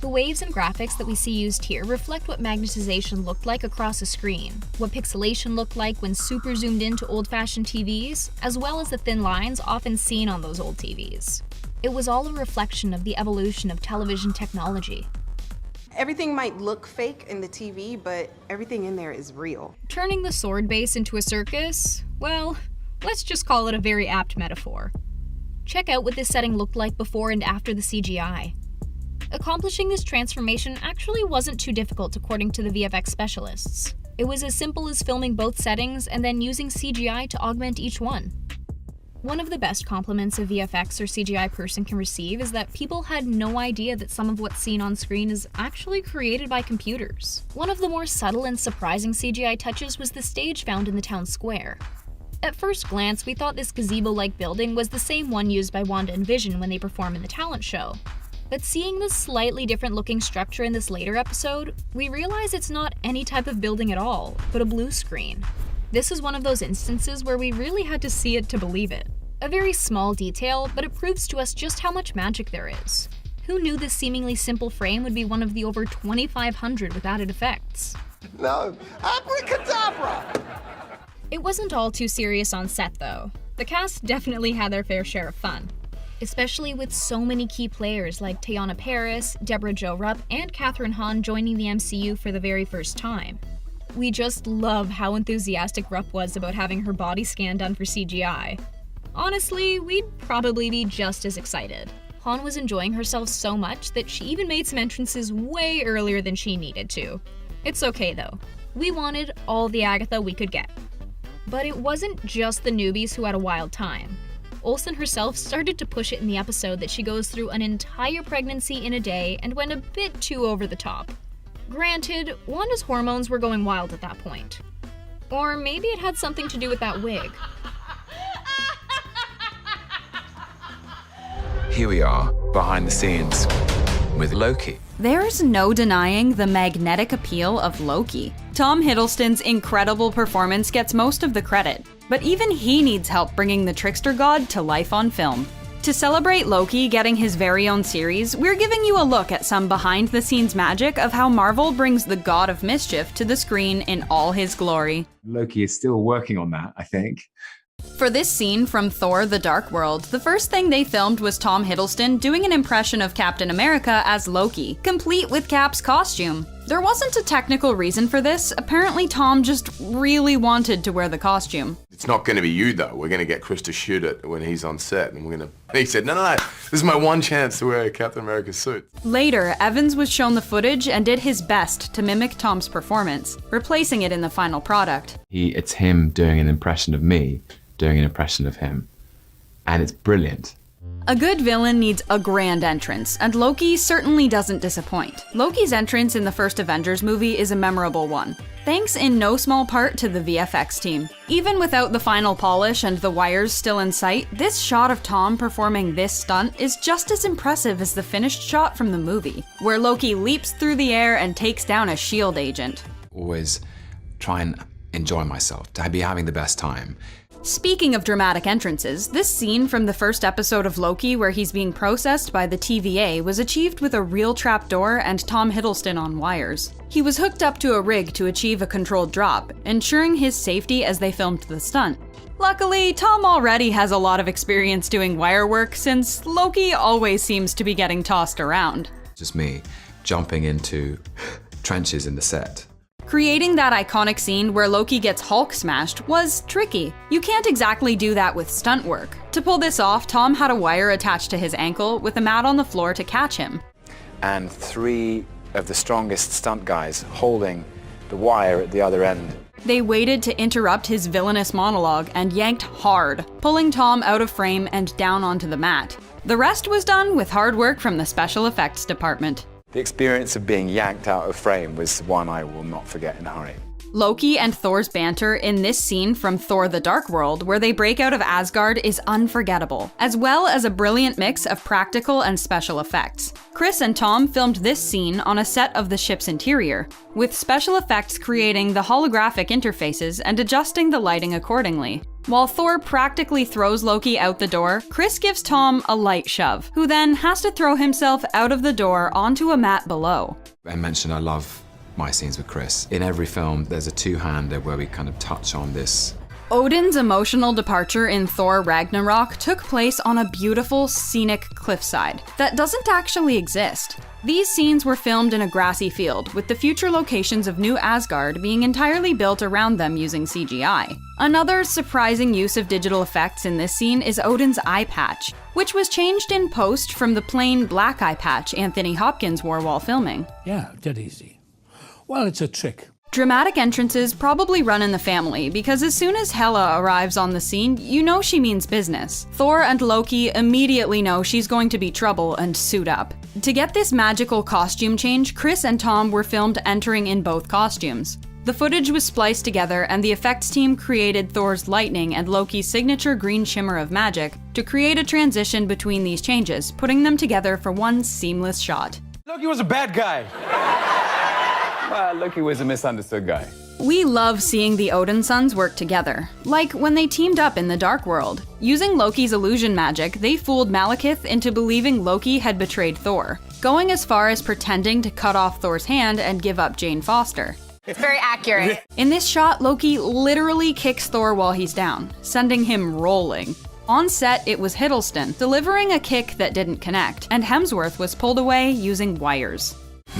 The waves and graphics that we see used here reflect what magnetization looked like across a screen, what pixelation looked like when super zoomed into old-fashioned TVs, as well as the thin lines often seen on those old TVs. It was all a reflection of the evolution of television technology. Everything might look fake in the TV, but everything in there is real. Turning the sword base into a circus? Well, let's just call it a very apt metaphor. Check out what this setting looked like before and after the CGI. Accomplishing this transformation actually wasn't too difficult according to the VFX specialists. It was as simple as filming both settings and then using CGI to augment each one. One of the best compliments a VFX or CGI person can receive is that people had no idea that some of what's seen on screen is actually created by computers. One of the more subtle and surprising CGI touches was the stage found in the town square. At first glance, we thought this gazebo-like building was the same one used by Wanda and Vision when they perform in the talent show. But seeing this slightly different looking structure in this later episode, we realize it's not any type of building at all, but a blue screen. This is one of those instances where we really had to see it to believe it. A very small detail, but it proves to us just how much magic there is. Who knew this seemingly simple frame would be one of the over 2,500 with added effects? No, abracadabra! It wasn't all too serious on set though. The cast definitely had their fair share of fun. Especially with so many key players like Teyonah Parris, Deborah Jo Rupp, and Kathryn Hahn joining the MCU for the very first time. We just love how enthusiastic Rupp was about having her body scan done for CGI. Honestly, we'd probably be just as excited. Hahn was enjoying herself so much that she even made some entrances way earlier than she needed to. It's okay though. We wanted all the Agatha we could get. But it wasn't just the newbies who had a wild time. Olsen herself started to push it in the episode that she goes through an entire pregnancy in a day and went a bit too over the top. Granted, Wanda's hormones were going wild at that point. Or maybe it had something to do with that wig. Here we are, behind the scenes, with Loki. There's no denying the magnetic appeal of Loki. Tom Hiddleston's incredible performance gets most of the credit, but even he needs help bringing the trickster god to life on film. To celebrate Loki getting his very own series, we're giving you a look at some behind-the-scenes magic of how Marvel brings the god of mischief to the screen in all his glory. Loki is still working on that, I think. For this scene from Thor: The Dark World, the first thing they filmed was Tom Hiddleston doing an impression of Captain America as Loki, complete with Cap's costume. There wasn't a technical reason for this. Apparently Tom just really wanted to wear the costume. It's not going to be you, though. We're going to get Chris to shoot it when he's on set, and he said, no, this is my one chance to wear a Captain America suit. Later, Evans was shown the footage and did his best to mimic Tom's performance, replacing it in the final product. It's him doing an impression of me, doing an impression of him. And it's brilliant. A good villain needs a grand entrance, and Loki certainly doesn't disappoint. Loki's entrance in the first Avengers movie is a memorable one, thanks in no small part to the VFX team. Even without the final polish and the wires still in sight, this shot of Tom performing this stunt is just as impressive as the finished shot from the movie, where Loki leaps through the air and takes down a S.H.I.E.L.D. agent. Always try and enjoy myself, to be having the best time. Speaking of dramatic entrances, this scene from the first episode of Loki where he's being processed by the TVA was achieved with a real trapdoor and Tom Hiddleston on wires. He was hooked up to a rig to achieve a controlled drop, ensuring his safety as they filmed the stunt. Luckily, Tom already has a lot of experience doing wire work since Loki always seems to be getting tossed around. Just me jumping into trenches in the set. Creating that iconic scene where Loki gets Hulk smashed was tricky. You can't exactly do that with stunt work. To pull this off, Tom had a wire attached to his ankle with a mat on the floor to catch him. And 3 of the strongest stunt guys holding the wire at the other end. They waited to interrupt his villainous monologue and yanked hard, pulling Tom out of frame and down onto the mat. The rest was done with hard work from the special effects department. The experience of being yanked out of frame was one I will not forget in a hurry. Loki and Thor's banter in this scene from Thor: The Dark World, where they break out of Asgard, is unforgettable, as well as a brilliant mix of practical and special effects. Chris and Tom filmed this scene on a set of the ship's interior, with special effects creating the holographic interfaces and adjusting the lighting accordingly. While Thor practically throws Loki out the door, Chris gives Tom a light shove, who then has to throw himself out of the door onto a mat below. I mentioned I love my scenes with Chris. In every film, there's a two-hander where we kind of touch on this. Odin's emotional departure in Thor Ragnarok took place on a beautiful, scenic cliffside that doesn't actually exist. These scenes were filmed in a grassy field, with the future locations of New Asgard being entirely built around them using CGI. Another surprising use of digital effects in this scene is Odin's eye patch, which was changed in post from the plain black eye patch Anthony Hopkins wore while filming. Yeah, dead easy. Well, it's a trick. Dramatic entrances probably run in the family, because as soon as Hela arrives on the scene, you know she means business. Thor and Loki immediately know she's going to be trouble and suit up. To get this magical costume change, Chris and Tom were filmed entering in both costumes. The footage was spliced together, and the effects team created Thor's lightning and Loki's signature green shimmer of magic to create a transition between these changes, putting them together for one seamless shot. Loki was a bad guy. Well, Loki was a misunderstood guy. We love seeing the Odin sons work together, like when they teamed up in the Dark World. Using Loki's illusion magic, they fooled Malekith into believing Loki had betrayed Thor, going as far as pretending to cut off Thor's hand and give up Jane Foster. It's very accurate. In this shot, Loki literally kicks Thor while he's down, sending him rolling. On set, it was Hiddleston, delivering a kick that didn't connect, and Hemsworth was pulled away using wires.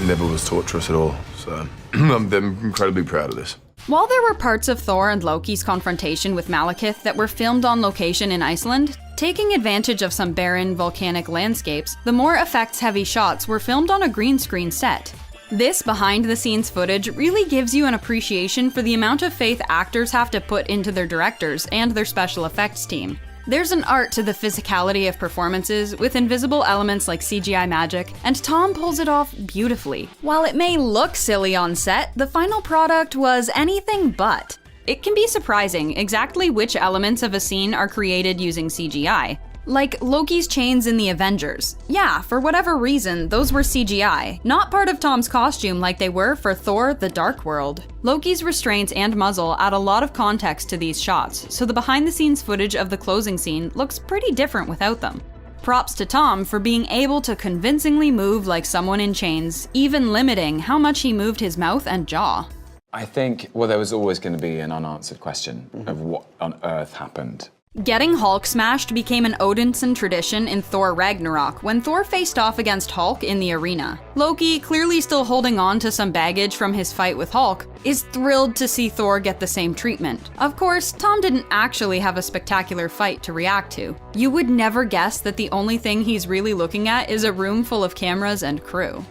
Never was torturous at all, so I'm incredibly proud of this. While there were parts of Thor and Loki's confrontation with Malekith that were filmed on location in Iceland, taking advantage of some barren, volcanic landscapes, the more effects-heavy shots were filmed on a green screen set. This behind-the-scenes footage really gives you an appreciation for the amount of faith actors have to put into their directors and their special effects team. There's an art to the physicality of performances, with invisible elements like CGI magic, and Tom pulls it off beautifully. While it may look silly on set, the final product was anything but. It can be surprising exactly which elements of a scene are created using CGI. Like Loki's chains in the Avengers. Yeah, for whatever reason, those were CGI, not part of Tom's costume like they were for Thor: The Dark World. Loki's restraints and muzzle add a lot of context to these shots, so the behind-the-scenes footage of the closing scene looks pretty different without them. Props to Tom for being able to convincingly move like someone in chains, even limiting how much he moved his mouth and jaw. I think, well, there was always going to be an unanswered question of what on earth happened. Getting Hulk smashed became an Odinson tradition in Thor Ragnarok when Thor faced off against Hulk in the arena. Loki, clearly still holding on to some baggage from his fight with Hulk, is thrilled to see Thor get the same treatment. Of course, Tom didn't actually have a spectacular fight to react to. You would never guess that the only thing he's really looking at is a room full of cameras and crew.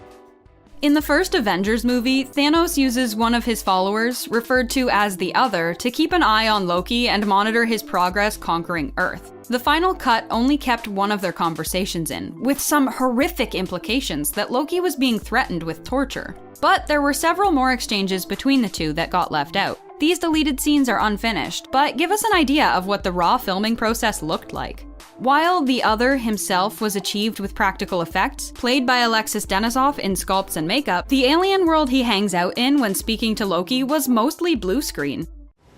In the first Avengers movie, Thanos uses one of his followers, referred to as the Other, to keep an eye on Loki and monitor his progress conquering Earth. The final cut only kept one of their conversations in, with some horrific implications that Loki was being threatened with torture. But there were several more exchanges between the two that got left out. These deleted scenes are unfinished, but give us an idea of what the raw filming process looked like. While the Other himself was achieved with practical effects, played by Alexis Denisof in sculpts and makeup, the alien world he hangs out in when speaking to Loki was mostly blue screen.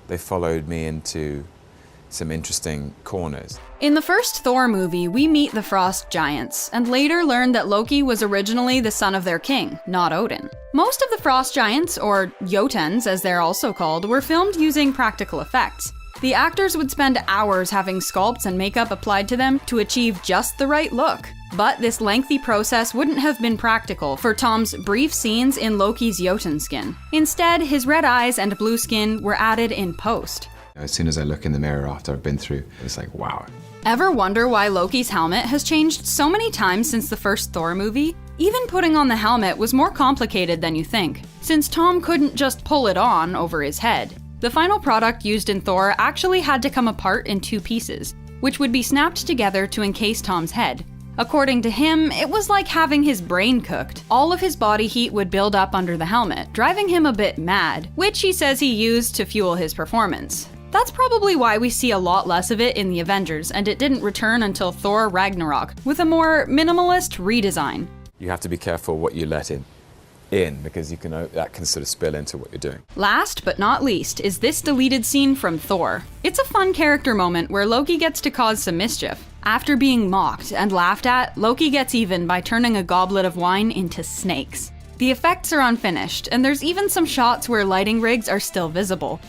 They followed me into some interesting corners. In the first Thor movie, we meet the Frost Giants, and later learn that Loki was originally the son of their king, not Odin. Most of the Frost Giants, or Jotuns as they're also called, were filmed using practical effects. The actors would spend hours having sculpts and makeup applied to them to achieve just the right look. But this lengthy process wouldn't have been practical for Tom's brief scenes in Loki's Jotun skin. Instead, his red eyes and blue skin were added in post. As soon as I look in the mirror after I've been through, it's like, wow. Ever wonder why Loki's helmet has changed so many times since the first Thor movie? Even putting on the helmet was more complicated than you think, since Tom couldn't just pull it on over his head. The final product used in Thor actually had to come apart in two pieces, which would be snapped together to encase Tom's head. According to him, it was like having his brain cooked. All of his body heat would build up under the helmet, driving him a bit mad, which he says he used to fuel his performance. That's probably why we see a lot less of it in the Avengers, and it didn't return until Thor Ragnarok, with a more minimalist redesign. You have to be careful what you let in because that can sort of spill into what you're doing. Last but not least is this deleted scene from Thor. It's a fun character moment where Loki gets to cause some mischief. After being mocked and laughed at, Loki gets even by turning a goblet of wine into snakes. The effects are unfinished, and there's even some shots where lighting rigs are still visible.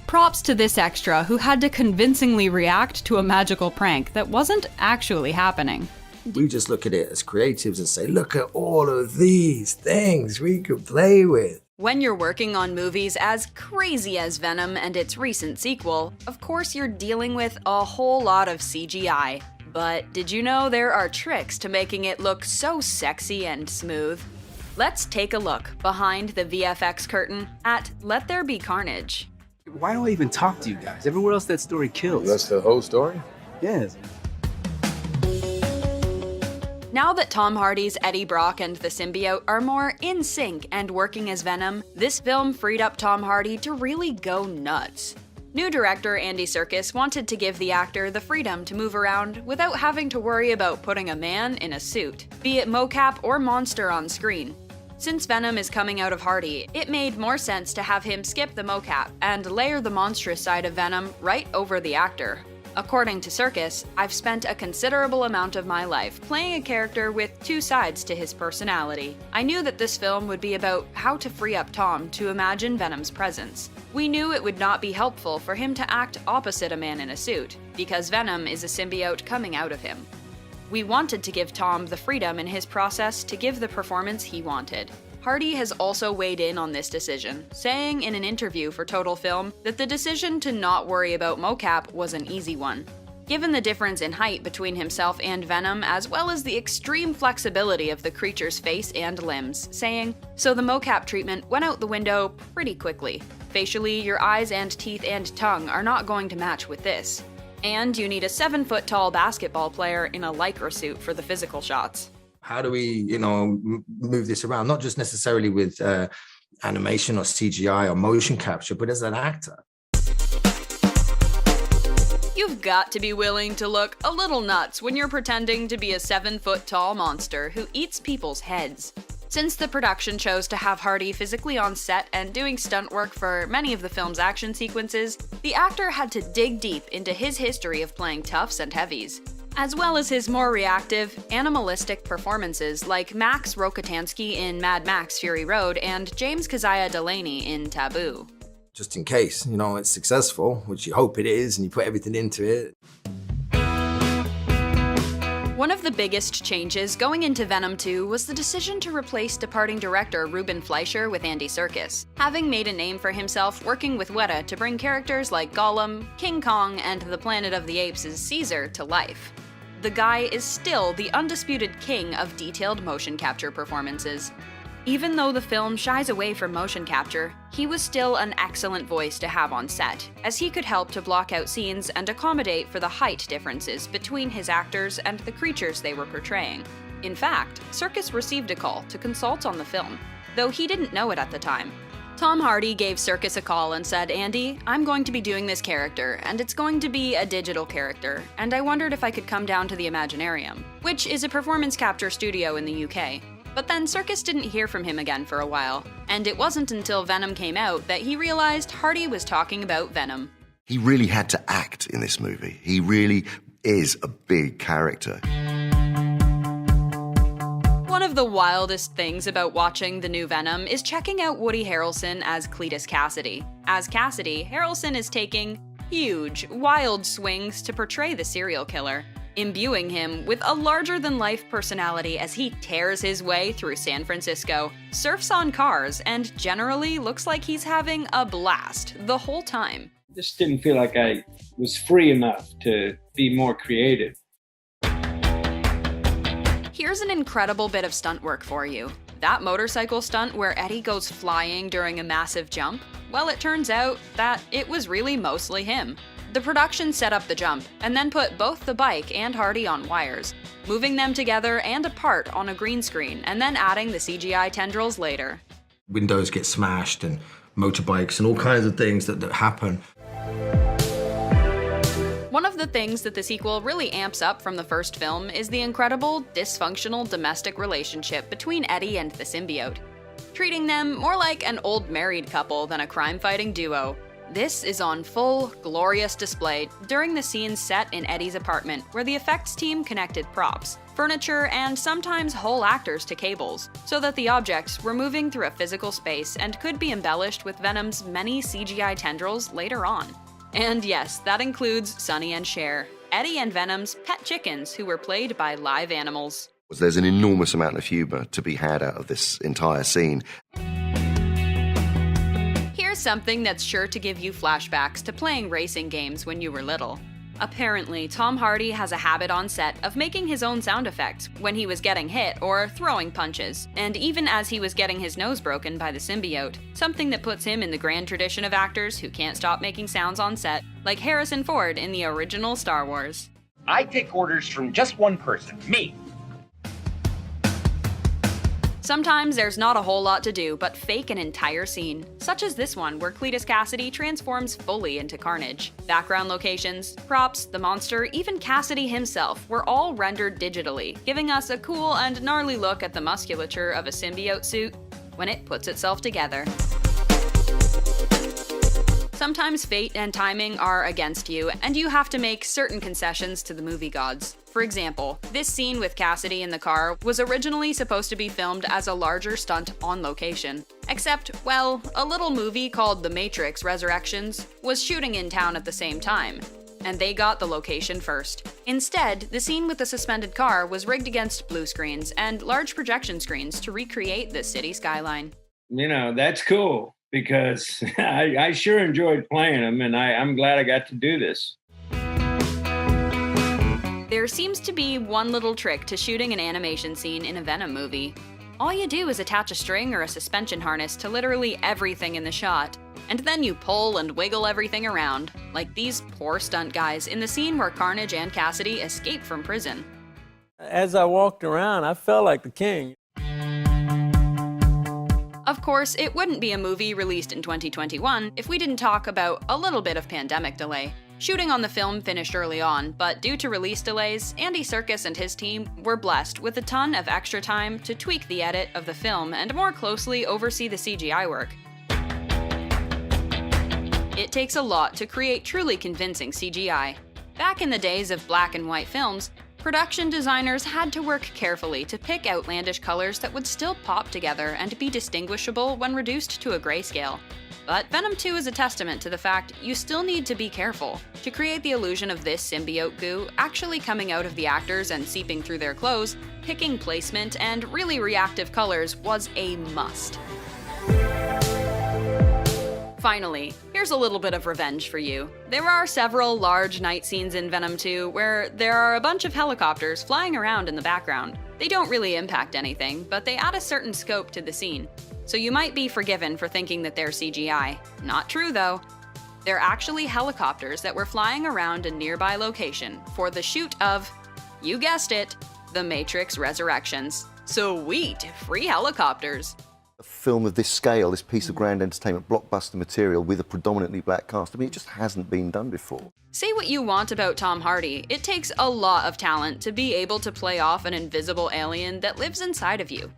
Props to this extra who had to convincingly react to a magical prank that wasn't actually happening. We just look at it as creatives and say, look at all of these things we could play with. When you're working on movies as crazy as Venom and its recent sequel, of course you're dealing with a whole lot of CGI. But did you know there are tricks to making it look so sexy and smooth? Let's take a look behind the VFX curtain at Let There Be Carnage. Why do I even talk to you guys? Everywhere else that story kills. That's the whole story? Yes. Now that Tom Hardy's Eddie Brock and the symbiote are more in sync and working as Venom, this film freed up Tom Hardy to really go nuts. New director Andy Serkis wanted to give the actor the freedom to move around without having to worry about putting a man in a suit, be it mocap or monster on screen. Since Venom is coming out of Hardy, it made more sense to have him skip the mocap and layer the monstrous side of Venom right over the actor. According to Serkis, I've spent a considerable amount of my life playing a character with two sides to his personality. I knew that this film would be about how to free up Tom to imagine Venom's presence. We knew it would not be helpful for him to act opposite a man in a suit, because Venom is a symbiote coming out of him. We wanted to give Tom the freedom in his process to give the performance he wanted. Hardy has also weighed in on this decision, saying in an interview for Total Film that the decision to not worry about mocap was an easy one. Given the difference in height between himself and Venom, as well as the extreme flexibility of the creature's face and limbs, saying, so the mocap treatment went out the window pretty quickly. Facially, your eyes and teeth and tongue are not going to match with this. And you need a 7-foot-tall basketball player in a lycra suit for the physical shots. How do we, move this around? Not just necessarily with animation or CGI or motion capture, but as an actor. You've got to be willing to look a little nuts when you're pretending to be a 7-foot-tall monster who eats people's heads. Since the production chose to have Hardy physically on set and doing stunt work for many of the film's action sequences, the actor had to dig deep into his history of playing toughs and heavies, as well as his more reactive, animalistic performances like Max Rokotansky in Mad Max Fury Road and James Keziah Delaney in Taboo. Just in case, it's successful, which you hope it is, and you put everything into it. One of the biggest changes going into Venom 2 was the decision to replace departing director Ruben Fleischer with Andy Serkis, having made a name for himself working with Weta to bring characters like Gollum, King Kong, and the Planet of the Apes' Caesar to life. The guy is still the undisputed king of detailed motion capture performances. Even though the film shies away from motion capture, he was still an excellent voice to have on set, as he could help to block out scenes and accommodate for the height differences between his actors and the creatures they were portraying. In fact, Serkis received a call to consult on the film, though he didn't know it at the time. Tom Hardy gave Serkis a call and said, "Andy, I'm going to be doing this character, and it's going to be a digital character, and I wondered if I could come down to the Imaginarium," which is a performance capture studio in the UK. But then Serkis didn't hear from him again for a while, and it wasn't until Venom came out that he realized Hardy was talking about Venom. He really had to act in this movie. He really is a big character. One of the wildest things about watching the new Venom is checking out Woody Harrelson as Cletus Cassidy. As Cassidy, Harrelson is taking huge, wild swings to portray the serial killer, imbuing him with a larger-than-life personality as he tears his way through San Francisco, surfs on cars, and generally looks like he's having a blast the whole time. Just didn't feel like I was free enough to be more creative. Here's an incredible bit of stunt work for you. That motorcycle stunt where Eddie goes flying during a massive jump? Well, it turns out that it was really mostly him. The production set up the jump, and then put both the bike and Hardy on wires, moving them together and apart on a green screen, and then adding the CGI tendrils later. Windows get smashed and motorbikes and all kinds of things that happen. One of the things that the sequel really amps up from the first film is the incredible, dysfunctional domestic relationship between Eddie and the symbiote, treating them more like an old married couple than a crime-fighting duo. This is on full, glorious display during the scenes set in Eddie's apartment, where the effects team connected props, furniture, and sometimes whole actors to cables, so that the objects were moving through a physical space and could be embellished with Venom's many CGI tendrils later on. And yes, that includes Sonny and Cher, Eddie and Venom's pet chickens, who were played by live animals. There's an enormous amount of humour to be had out of this entire scene. Here's something that's sure to give you flashbacks to playing racing games when you were little. Apparently, Tom Hardy has a habit on set of making his own sound effects when he was getting hit or throwing punches, and even as he was getting his nose broken by the symbiote, something that puts him in the grand tradition of actors who can't stop making sounds on set, like Harrison Ford in the original Star Wars. I take orders from just one person, me. Sometimes there's not a whole lot to do but fake an entire scene, such as this one where Cletus Cassidy transforms fully into Carnage. Background locations, props, the monster, even Cassidy himself were all rendered digitally, giving us a cool and gnarly look at the musculature of a symbiote suit when it puts itself together. Sometimes fate and timing are against you, and you have to make certain concessions to the movie gods. For example, this scene with Cassidy in the car was originally supposed to be filmed as a larger stunt on location. Except, well, a little movie called The Matrix Resurrections was shooting in town at the same time, and they got the location first. Instead, the scene with the suspended car was rigged against blue screens and large projection screens to recreate the city skyline. You know, that's cool, because I sure enjoyed playing them, and I'm glad I got to do this. There seems to be one little trick to shooting an animation scene in a Venom movie. All you do is attach a string or a suspension harness to literally everything in the shot, and then you pull and wiggle everything around, like these poor stunt guys in the scene where Carnage and Cassidy escape from prison. As I walked around, I felt like the king. Of course, it wouldn't be a movie released in 2021 if we didn't talk about a little bit of pandemic delay. Shooting on the film finished early on, but due to release delays, Andy Serkis and his team were blessed with a ton of extra time to tweak the edit of the film and more closely oversee the CGI work. It takes a lot to create truly convincing CGI. Back in the days of black and white films, production designers had to work carefully to pick outlandish colors that would still pop together and be distinguishable when reduced to a grayscale. But Venom 2 is a testament to the fact you still need to be careful. To create the illusion of this symbiote goo actually coming out of the actors and seeping through their clothes, picking placement and really reactive colors was a must. Finally, here's a little bit of revenge for you. There are several large night scenes in Venom 2 where there are a bunch of helicopters flying around in the background. They don't really impact anything, but they add a certain scope to the scene. So you might be forgiven for thinking that they're CGI. Not true though. They're actually helicopters that were flying around a nearby location for the shoot of, you guessed it, The Matrix Resurrections. Sweet, free helicopters. A film of this scale, this piece of grand entertainment, blockbuster material with a predominantly black cast, I mean, it just hasn't been done before. Say what you want about Tom Hardy, it takes a lot of talent to be able to play off an invisible alien that lives inside of you.